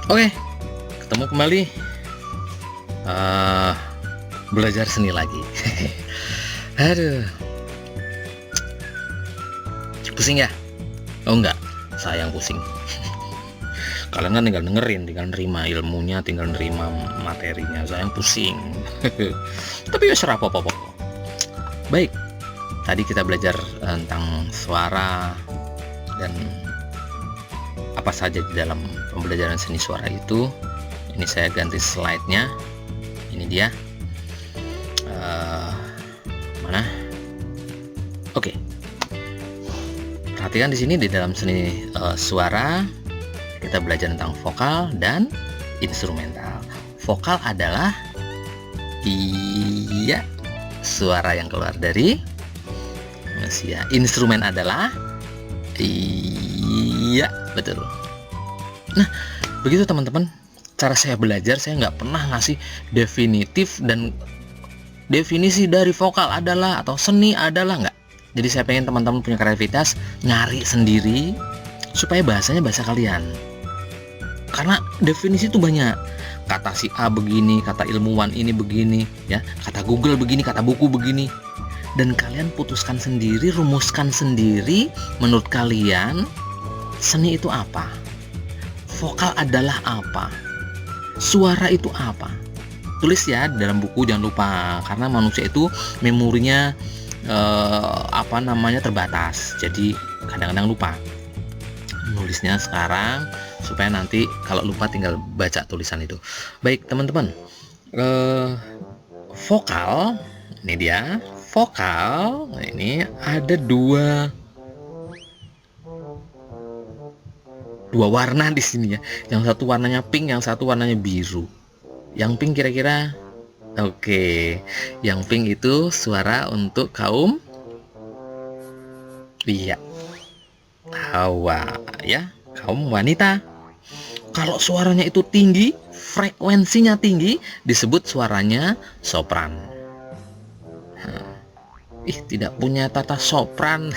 Oke, ketemu kembali. Eh, Belajar seni lagi. Aduh, pusing ya? Oh enggak, saya yang pusing. Kalian kan tinggal dengerin, tinggal nerima ilmunya, tinggal nerima materinya. Saya yang pusing. Tapi ya serah apa-apa. Baik, tadi kita belajar tentang suara dan apa saja di dalam pembelajaran seni suara itu. Ini saya ganti slide-nya. Ini dia. Mana? Oke. Perhatikan di sini di dalam seni suara kita belajar tentang vokal dan instrumental. Vokal adalah suara yang keluar dari manusia. Instrumen adalah betul. Nah, begitu teman-teman. Cara saya belajar, saya nggak pernah ngasih definitif dan definisi dari vokal adalah atau seni adalah, nggak. Jadi saya pengen teman-teman punya kreativitas, nyari sendiri supaya bahasanya bahasa kalian. Karena definisi itu banyak. Kata si A begini, kata ilmuwan ini begini, ya. Kata Google begini, kata buku begini. Dan kalian putuskan sendiri, rumuskan sendiri menurut kalian seni itu apa? Vokal adalah apa? Suara itu apa? Tulis ya dalam buku, jangan lupa, karena manusia itu memorinya terbatas. Jadi kadang-kadang lupa. Nulisnya sekarang supaya nanti kalau lupa tinggal baca tulisan itu. Baik teman-teman, vokal ini dia. Vokal ini ada dua warna di sini ya. Yang satu warnanya pink, yang satu warnanya biru. Yang pink kira-kira oke. Yang pink itu suara untuk kaum Hawa ya, kaum wanita. Kalau suaranya itu tinggi, frekuensinya tinggi, disebut suaranya sopran. Tidak punya tata sopran.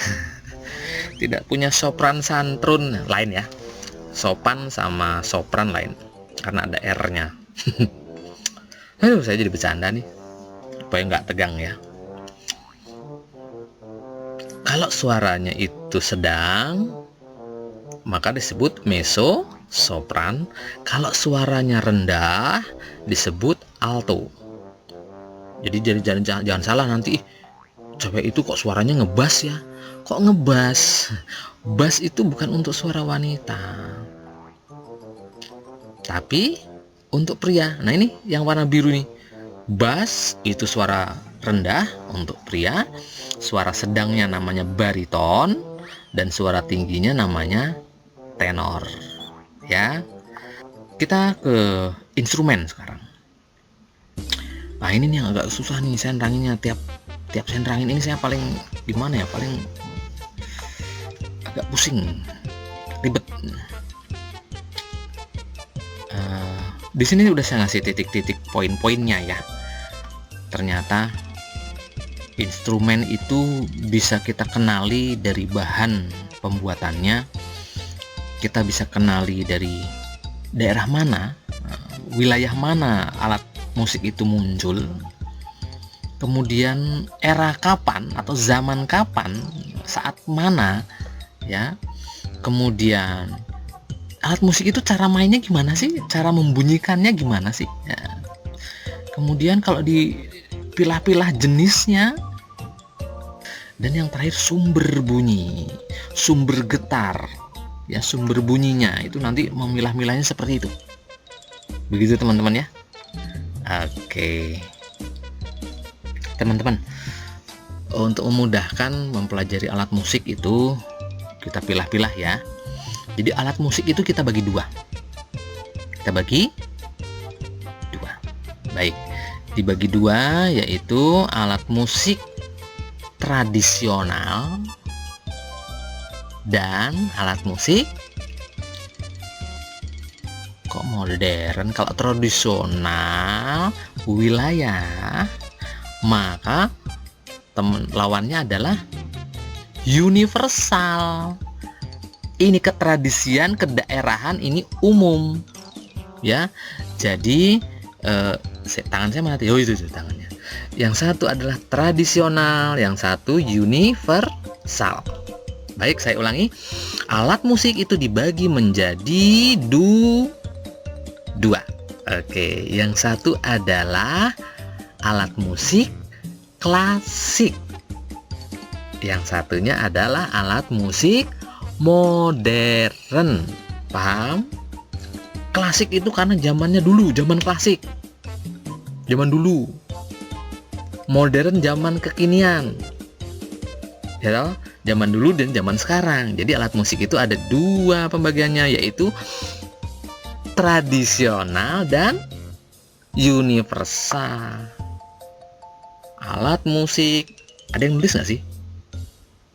Tidak punya sopran santun lain ya. Sopan sama sopran lain karena ada R-nya. Aduh, saya jadi bercanda nih supaya nggak tegang ya. Kalau suaranya itu sedang, maka disebut mezzo sopran. Kalau suaranya rendah disebut alto. Jadi jangan salah nanti, cewek itu kok suaranya ngebas ya. Kok ngebas? Bass itu bukan untuk suara wanita, tapi untuk pria. Nah ini yang warna biru nih. Bass itu suara rendah untuk pria, suara sedangnya namanya bariton, dan suara tingginya namanya tenor. Ya, kita ke instrumen sekarang. Nah ini nih yang agak susah nih, saya neranginnya. Tiap saya nerangin ini saya paling gimana ya, paling agak pusing, ribet. Di sini udah saya ngasih titik-titik poin-poinnya ya. Ternyata instrumen itu bisa kita kenali dari bahan pembuatannya. Kita bisa kenali dari daerah mana, wilayah mana alat musik itu muncul. Kemudian era kapan atau zaman kapan, saat mana ya. Kemudian alat musik itu cara mainnya gimana sih, cara membunyikannya gimana sih ya. Kemudian kalau dipilah-pilah jenisnya, dan yang terakhir sumber bunyi, sumber getar ya, sumber bunyinya itu nanti memilah-milahnya seperti itu. Begitu teman-teman ya. Oke teman-teman, untuk memudahkan mempelajari alat musik itu kita pilah-pilah ya. Jadi alat musik itu kita bagi dua. Baik, dibagi dua, yaitu alat musik tradisional dan alat musik kok modern. Kalau tradisional wilayah, maka lawannya adalah universal. Ini ketradisian, kedaerahan, ini umum. ya. Jadi tangan saya mana? Oh itu tangannya. Yang satu adalah tradisional, yang satu universal. Baik, saya ulangi. Alat musik itu dibagi menjadi dua. Oke, yang satu adalah alat musik klasik. Yang satunya adalah alat musik modern. Paham? Klasik itu karena zamannya dulu, zaman klasik. Zaman dulu. Modern zaman kekinian. Ya toh? Zaman dulu dan zaman sekarang. Jadi alat musik itu ada dua pembagiannya, yaitu tradisional dan universal. Alat musik, ada yang nulis nggak sih?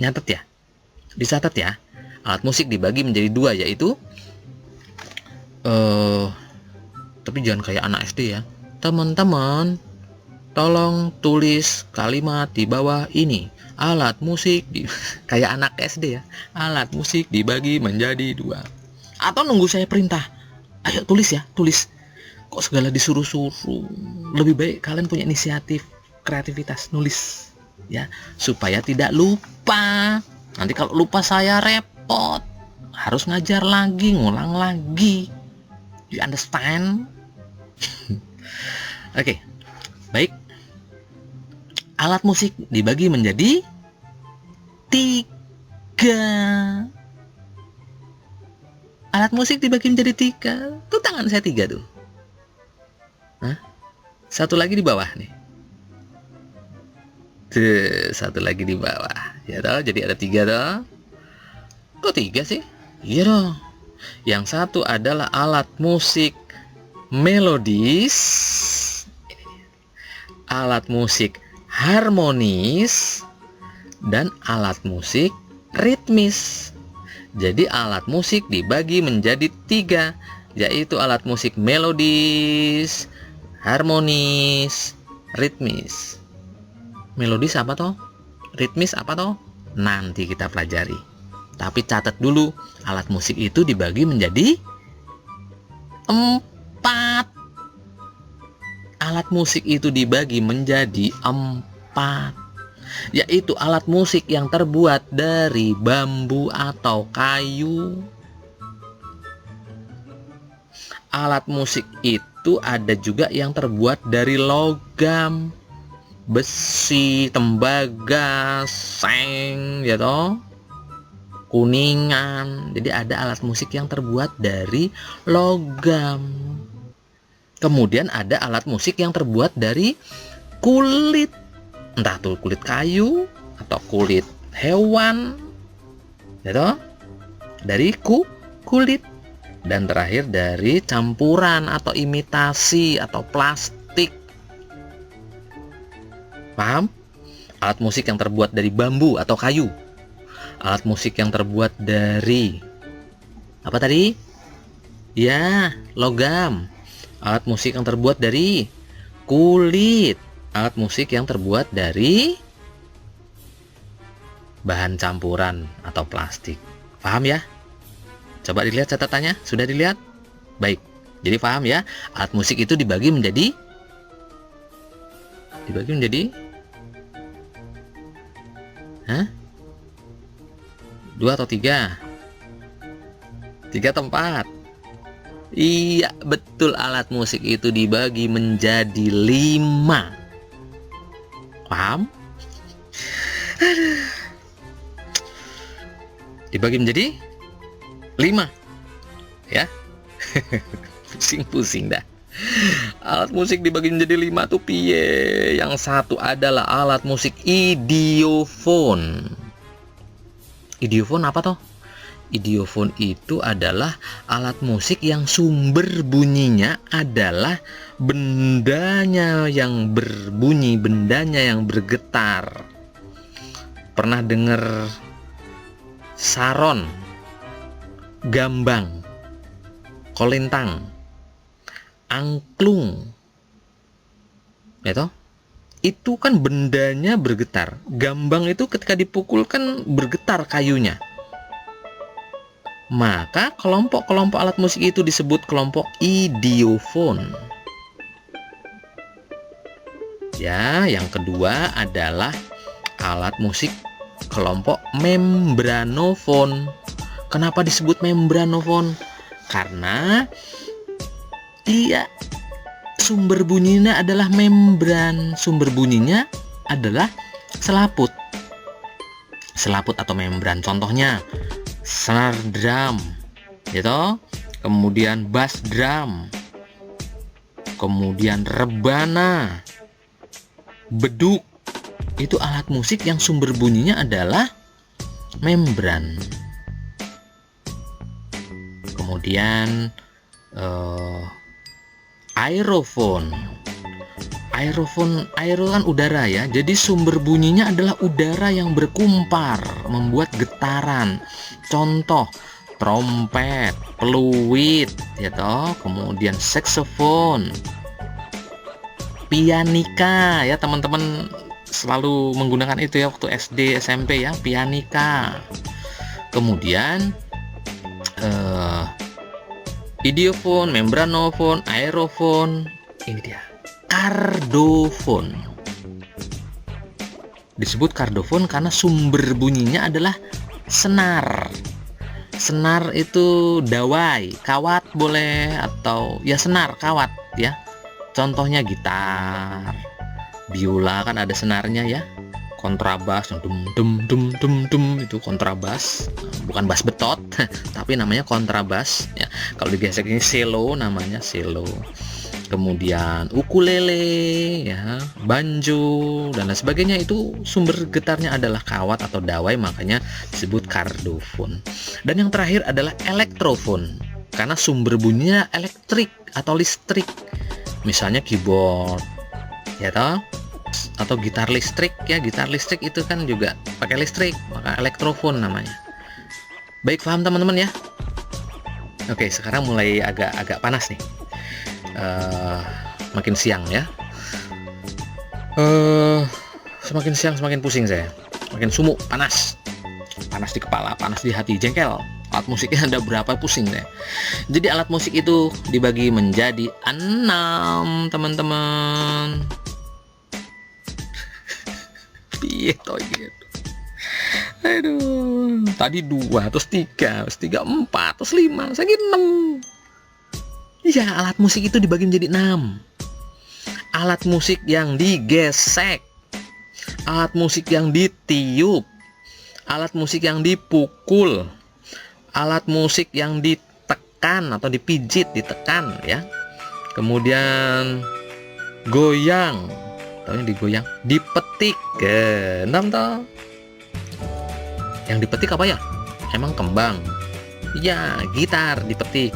Nyatet ya? Dicatat ya. Alat musik dibagi menjadi dua, yaitu tapi jangan kayak anak SD ya. Teman-teman, tolong tulis kalimat di bawah ini. Alat musik kayak anak SD ya. Alat musik dibagi menjadi dua. Atau nunggu saya perintah. Ayo tulis ya, tulis. Kok segala disuruh-suruh? Lebih baik kalian punya inisiatif, kreativitas, nulis ya, supaya tidak lupa. Nanti kalau lupa saya repot. Harus ngajar lagi, ngulang lagi. You understand? Oke, baik. Alat musik dibagi menjadi 3. Alat musik dibagi menjadi 3. Tuh tangan saya 3 tuh. Hah? Satu lagi di bawah nih. Tuh, satu lagi di bawah. Ya toh, jadi ada 3 toh. Kok 3 sih? Iya dong. Yang satu adalah alat musik melodis, alat musik harmonis, dan alat musik ritmis. Jadi alat musik dibagi menjadi 3, yaitu alat musik melodis, harmonis, ritmis. Melodis apa toh? Ritmis apa toh? Nanti kita pelajari. Tapi catat dulu, alat musik itu dibagi menjadi 4. Alat musik itu dibagi menjadi 4, yaitu alat musik yang terbuat dari bambu atau kayu. Alat musik itu ada juga yang terbuat dari logam, besi, tembaga, seng, ya toh, kuningan. Jadi ada alat musik yang terbuat dari logam. Kemudian ada alat musik yang terbuat dari kulit, entah tuh kulit kayu atau kulit hewan, ya toh, dari kulit. Dan terakhir dari campuran atau imitasi atau plastik. Paham? Alat musik yang terbuat dari bambu atau kayu. Alat musik yang terbuat dari apa tadi? Ya, logam. Alat musik yang terbuat dari kulit. Alat musik yang terbuat dari bahan campuran atau plastik. Paham ya? Coba dilihat catatannya. Sudah dilihat? Baik. Jadi paham ya? Alat musik itu dibagi menjadi 2 atau 3? 3 atau 4? Iya, betul, alat musik itu dibagi menjadi 5. Paham? Dibagi menjadi 5 ya. Pusing-pusing dah. Alat musik dibagi menjadi 5 tuh piye? Yang satu adalah alat musik idiofon. Idiofon apa toh? Idiofon itu adalah alat musik yang sumber bunyinya adalah bendanya yang berbunyi, bendanya yang bergetar. Pernah dengar saron, gambang, kolintang, angklung, ya toh? Itu kan bendanya bergetar. Gambang itu ketika dipukul kan bergetar kayunya. Maka kelompok-kelompok alat musik itu disebut kelompok idiofon. Ya, yang kedua adalah alat musik kelompok membranofon. Kenapa disebut membranofon? Karena dia sumber bunyinya adalah membran. Sumber bunyinya adalah selaput. Selaput atau membran. Contohnya snare drum, gitu. Kemudian bass drum. Kemudian rebana, beduk. Itu alat musik yang sumber bunyinya adalah membran. Kemudian aerofon. Aero kan udara ya. Jadi sumber bunyinya adalah udara yang berkumpar, membuat getaran. Contoh trompet, peluit, ya toh. Kemudian saksofon, pianika, ya teman-teman selalu menggunakan itu ya waktu SD, SMP ya, pianika. Kemudian idiofon, membranofon, aerofon, ini dia. Kardofon. Disebut kardofon karena sumber bunyinya adalah senar. Senar itu dawai, kawat boleh, atau ya senar, kawat ya. Contohnya gitar, biola kan ada senarnya ya. Kontrabas yang dum itu kontrabas, bukan bas betot tapi namanya kontrabas ya. Kalau digesek ini cello, namanya cello. Kemudian ukulele ya, banjo dan lain sebagainya, itu sumber getarnya adalah kawat atau dawai, makanya disebut kardofon. Dan yang terakhir adalah elektrofon karena sumber bunyinya elektrik atau listrik. Misalnya keyboard ya toh, atau gitar listrik ya. Gitar listrik itu kan juga pakai listrik, maka elektrofon namanya. Baik, paham teman-teman ya? Oke, sekarang mulai agak panas nih. Makin siang ya. Semakin siang semakin pusing saya, makin sumuk, panas di kepala, panas di hati, jengkel. Alat musiknya ada berapa, pusing saya. Jadi alat musik itu dibagi menjadi 6 teman-teman. Gitu. Aduh, tadi 2, terus 3, terus 3, 4, terus 5, saya 6. Ya, alat musik itu dibagi menjadi 6. Alat musik yang digesek, alat musik yang ditiup, alat musik yang dipukul, alat musik yang ditekan atau dipijit, ditekan ya. Kemudian goyang, tahu yang digoyang, dipetik, ke 6 toh. Yang dipetik apa ya? Emang kembang? Ya, gitar dipetik.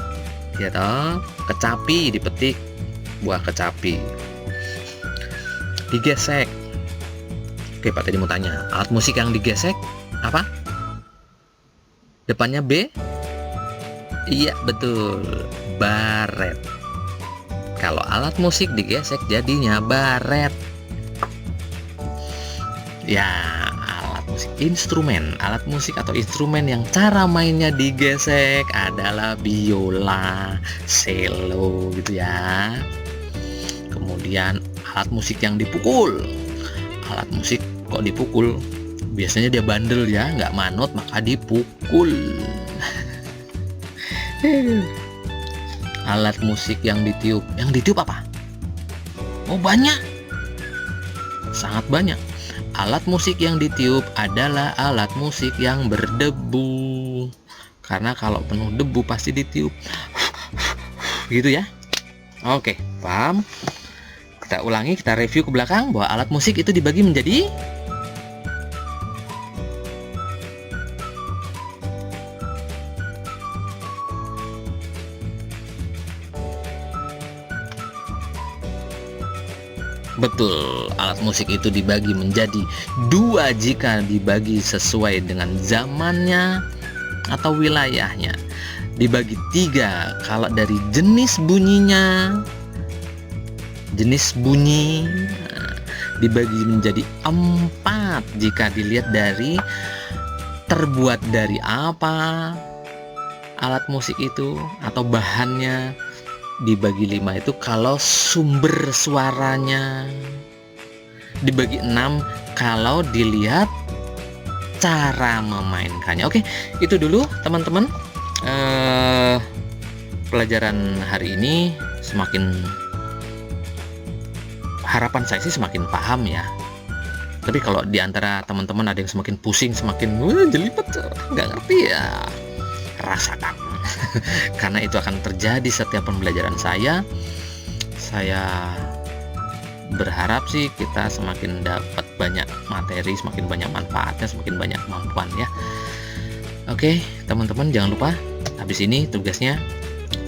Ya toh, kecapi dipetik, buah kecapi. Digesek. Oke, Pak tadi mau tanya, alat musik yang digesek apa? Depannya B? Iya, betul. Baret. Kalau alat musik digesek jadinya baret. Ya, alat musik, alat musik atau instrumen yang cara mainnya digesek adalah biola, cello gitu ya. Kemudian alat musik yang dipukul, alat musik kok dipukul, biasanya dia bandel ya, nggak manut, maka dipukul. Alat musik yang ditiup apa? Oh, banyak, sangat banyak. Alat musik yang ditiup adalah alat musik yang berdebu, karena kalau penuh debu pasti ditiup gitu ya. Oke, paham? Kita ulangi, kita review ke belakang bahwa alat musik itu dibagi menjadi betul, alat musik itu dibagi menjadi 2 jika dibagi sesuai dengan zamannya atau wilayahnya. Dibagi 3 kalau dari jenis bunyinya. Jenis bunyi dibagi menjadi 4 jika dilihat dari terbuat dari apa, alat musik itu atau bahannya dibagi 5 itu kalau sumber suaranya, dibagi 6 kalau dilihat cara memainkannya. Oke, itu dulu teman-teman. Pelajaran hari ini harapan saya sih semakin paham ya. Tapi kalau diantara teman-teman ada yang semakin pusing, semakin jelibet, nggak ngerti ya, rasakan. Karena itu akan terjadi setiap pembelajaran saya. Saya berharap sih kita semakin dapat banyak materi, semakin banyak manfaatnya, semakin banyak kemampuan ya. Oke teman-teman, jangan lupa habis ini tugasnya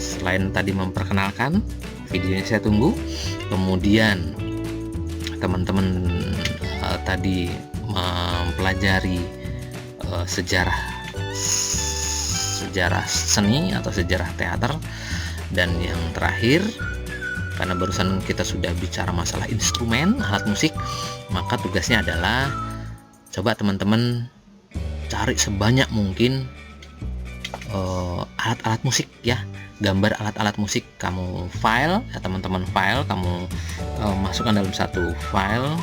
selain tadi memperkenalkan, videonya saya tunggu, kemudian teman-teman tadi mempelajari sejarah seni atau sejarah teater, dan yang terakhir, karena barusan kita sudah bicara masalah instrumen, alat musik, maka tugasnya adalah coba teman-teman cari sebanyak mungkin alat-alat musik ya, gambar alat-alat musik, kamu file ya teman-teman, kamu masukkan dalam satu file,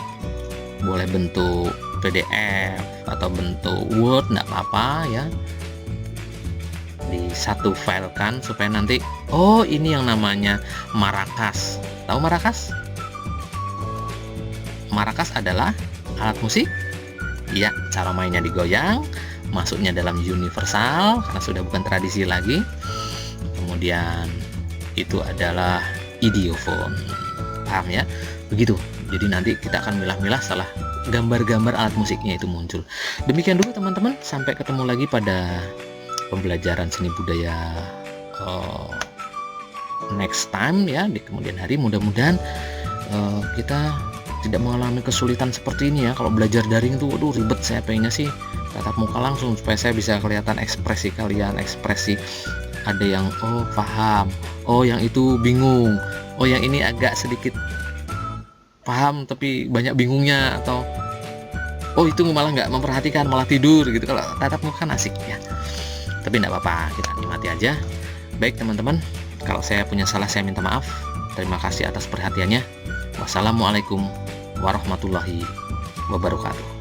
boleh bentuk PDF atau bentuk Word, nggak apa-apa ya, di satu file kan, supaya nanti ini yang namanya marakas. Tahu marakas? Marakas adalah alat musik ya, cara mainnya digoyang, masuknya dalam universal karena sudah bukan tradisi lagi. Kemudian itu adalah idiophone, paham ya, begitu. Jadi nanti kita akan milah-milah setelah gambar-gambar alat musiknya itu muncul. Demikian dulu teman-teman, sampai ketemu lagi pada pembelajaran seni budaya next time ya, di kemudian hari. Mudah-mudahan kita tidak mengalami kesulitan seperti ini ya. Kalau belajar daring itu waduh ribet, saya pengennya sih tatap muka langsung supaya saya bisa kelihatan ekspresi kalian, ekspresi ada yang paham, yang itu bingung, yang ini agak sedikit paham tapi banyak bingungnya, atau itu malah nggak memperhatikan, malah tidur gitu. Kalau tatap muka kan asik ya, tapi nggak apa-apa, kita nikmati aja. Baik teman-teman, kalau saya punya salah saya minta maaf. Terima kasih atas perhatiannya. Wassalamualaikum warahmatullahi wabarakatuh.